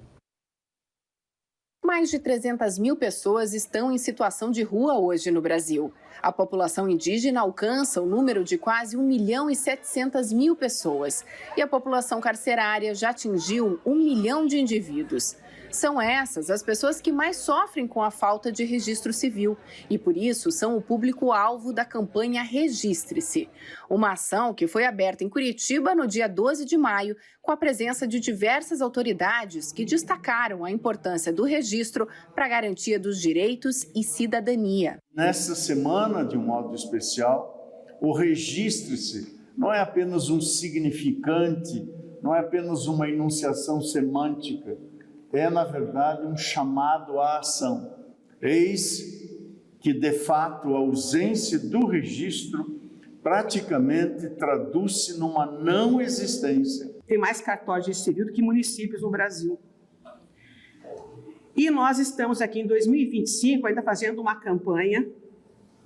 Mais de 300 mil pessoas estão em situação de rua hoje no Brasil. A população indígena alcança o número de quase 1.700.000 pessoas. E a população carcerária já atingiu 1 milhão de indivíduos. São essas as pessoas que mais sofrem com a falta de registro civil e, por isso, são o público-alvo da campanha Registre-se. Uma ação que foi aberta em Curitiba no dia 12 de maio, com a presença de diversas autoridades que destacaram a importância do registro para a garantia dos direitos e cidadania. Nessa semana, de um modo especial, o Registre-se não é apenas um significante, não é apenas uma enunciação semântica, é, na verdade, um chamado à ação. Eis que, de fato, a ausência do registro praticamente traduz-se numa não existência. Tem mais cartórios de registro civil do que municípios no Brasil. E nós estamos aqui em 2025 ainda fazendo uma campanha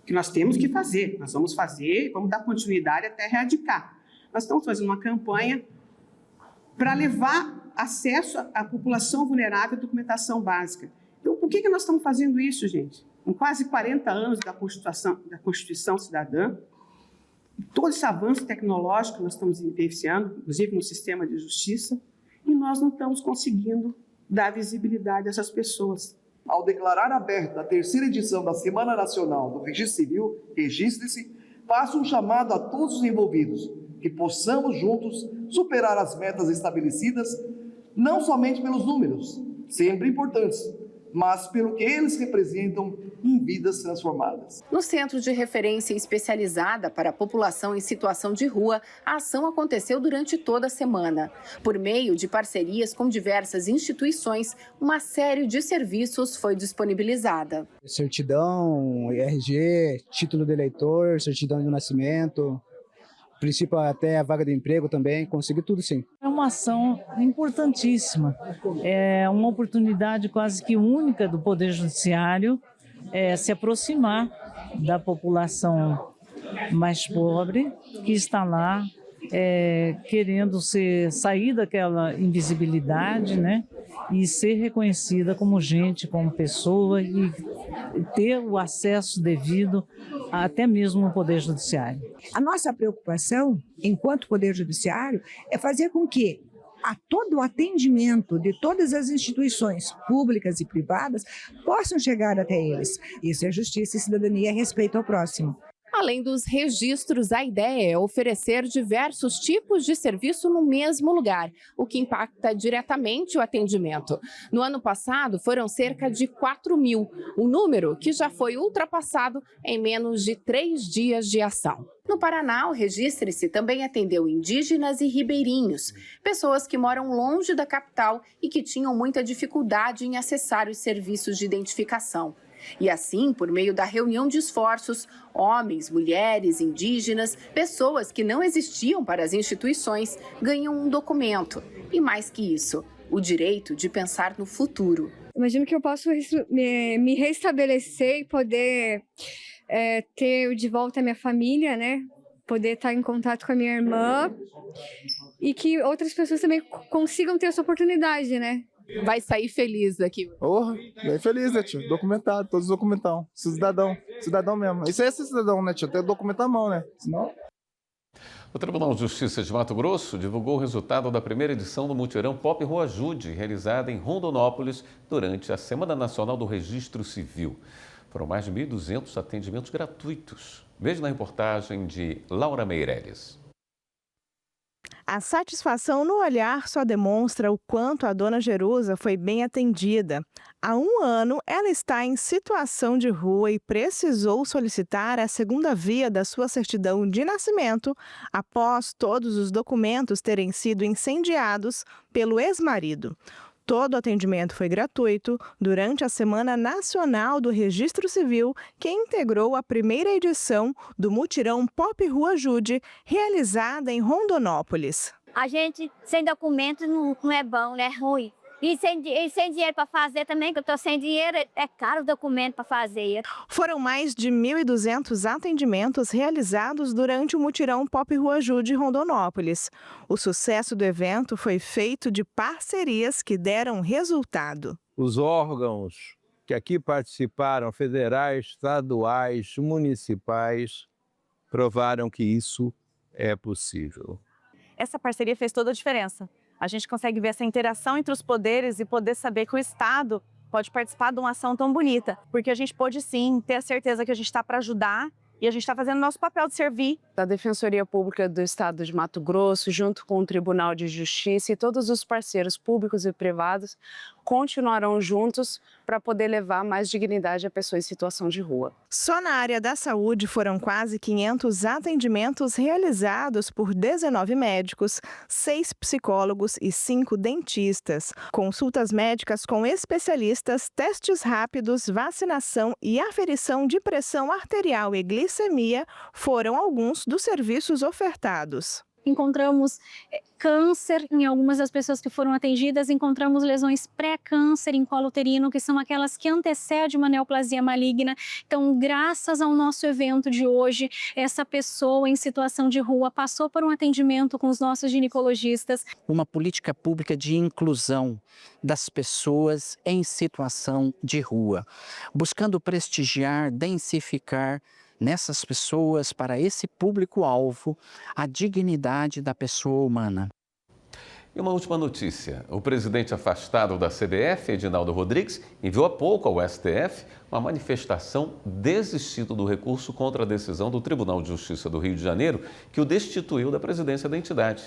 que nós temos que fazer. Nós vamos fazer, vamos dar continuidade até erradicar. Nós estamos fazendo uma campanha para levar acesso à população vulnerável à documentação básica. Então, por que nós estamos fazendo isso, gente? Com quase 40 anos da Constituição Cidadã, todo esse avanço tecnológico que nós estamos vivenciando, inclusive no sistema de justiça, e nós não estamos conseguindo dar visibilidade a essas pessoas. Ao declarar aberta a 3ª edição da Semana Nacional do Registro Civil, Registre-se, faço um chamado a todos os envolvidos, que possamos juntos superar as metas estabelecidas, não somente pelos números, sempre importantes, mas pelo que eles representam em vidas transformadas. No Centro de Referência Especializada para a População em Situação de Rua, a ação aconteceu durante toda a semana. Por meio de parcerias com diversas instituições, uma série de serviços foi disponibilizada. Certidão, RG, título de eleitor, certidão de nascimento, princípio até a vaga de emprego também, consegui tudo sim. É uma ação importantíssima, é uma oportunidade quase que única do Poder Judiciário se aproximar da população mais pobre que está lá querendo sair daquela invisibilidade, né, e ser reconhecida como gente, como pessoa e ter o acesso devido até mesmo no Poder Judiciário. A nossa preocupação, enquanto Poder Judiciário, é fazer com que a todo o atendimento de todas as instituições públicas e privadas possam chegar até eles. Isso é justiça e cidadania, respeito ao próximo. Além dos registros, a ideia é oferecer diversos tipos de serviço no mesmo lugar, o que impacta diretamente o atendimento. No ano passado, foram cerca de 4.000, um número que já foi ultrapassado em menos de 3 dias de ação. No Paraná, o Registre-se também atendeu indígenas e ribeirinhos, pessoas que moram longe da capital e que tinham muita dificuldade em acessar os serviços de identificação. E assim, por meio da reunião de esforços, homens, mulheres, indígenas, pessoas que não existiam para as instituições, ganham um documento. E mais que isso, o direito de pensar no futuro. Imagino que eu posso me restabelecer e poder ter de volta a minha família, né? Poder estar em contato com a minha irmã e que outras pessoas também consigam ter essa oportunidade, né? Vai sair feliz daqui. Bem feliz, né, tio? Documentado, todos documentados. Cidadão mesmo. Isso aí é ser cidadão, né, tio? Tem que documentar a mão, né? Senão... O Tribunal de Justiça de Mato Grosso divulgou o resultado da primeira edição do mutirão Pop Rua Ajude, realizada em Rondonópolis durante a Semana Nacional do Registro Civil. Foram mais de 1.200 atendimentos gratuitos. Veja na reportagem de Laura Meireles. A satisfação no olhar só demonstra o quanto a dona Jerusa foi bem atendida. Há 1 ano, ela está em situação de rua e precisou solicitar a segunda via da sua certidão de nascimento após todos os documentos terem sido incendiados pelo ex-marido. Todo o atendimento foi gratuito durante a Semana Nacional do Registro Civil, que integrou a primeira edição do mutirão Pop Rua Ajude, realizada em Rondonópolis. A gente sem documentos não é bom, né? É ruim. E sem dinheiro para fazer também, que eu estou sem dinheiro, é caro o documento para fazer. Foram mais de 1.200 atendimentos realizados durante o mutirão Pop Rua Ajude Rondonópolis. O sucesso do evento foi feito de parcerias que deram resultado. Os órgãos que aqui participaram, federais, estaduais, municipais, provaram que isso é possível. Essa parceria fez toda a diferença. A gente consegue ver essa interação entre os poderes e poder saber que o Estado pode participar de uma ação tão bonita. Porque a gente pode sim ter a certeza que a gente está para ajudar e a gente está fazendo o nosso papel de servir. A Defensoria Pública do Estado de Mato Grosso, junto com o Tribunal de Justiça e todos os parceiros públicos e privados, continuarão juntos para poder levar mais dignidade a pessoas em situação de rua. Só na área da saúde foram quase 500 atendimentos realizados por 19 médicos, 6 psicólogos e 5 dentistas. Consultas médicas com especialistas, testes rápidos, vacinação e aferição de pressão arterial e glicemia foram alguns dos serviços ofertados. Encontramos câncer em algumas das pessoas que foram atendidas, encontramos lesões pré-câncer em colo uterino, que são aquelas que antecedem uma neoplasia maligna. Então, graças ao nosso evento de hoje, essa pessoa em situação de rua passou por um atendimento com os nossos ginecologistas. Uma política pública de inclusão das pessoas em situação de rua, buscando prestigiar, densificar nessas pessoas, para esse público-alvo, a dignidade da pessoa humana. E uma última notícia. O presidente afastado da CBF, Edinaldo Rodrigues, enviou há pouco ao STF uma manifestação desistindo do recurso contra a decisão do Tribunal de Justiça do Rio de Janeiro, que o destituiu da presidência da entidade.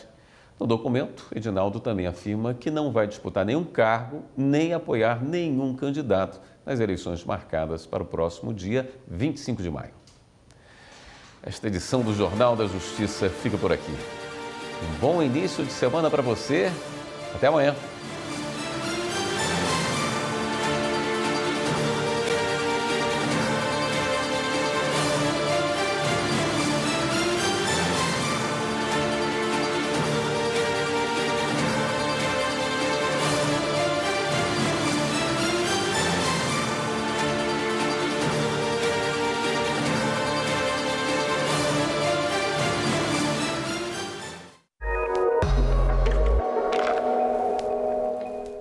No documento, Edinaldo também afirma que não vai disputar nenhum cargo, nem apoiar nenhum candidato nas eleições marcadas para o próximo dia 25 de maio. Esta edição do Jornal da Justiça fica por aqui. Um bom início de semana para você. Até amanhã.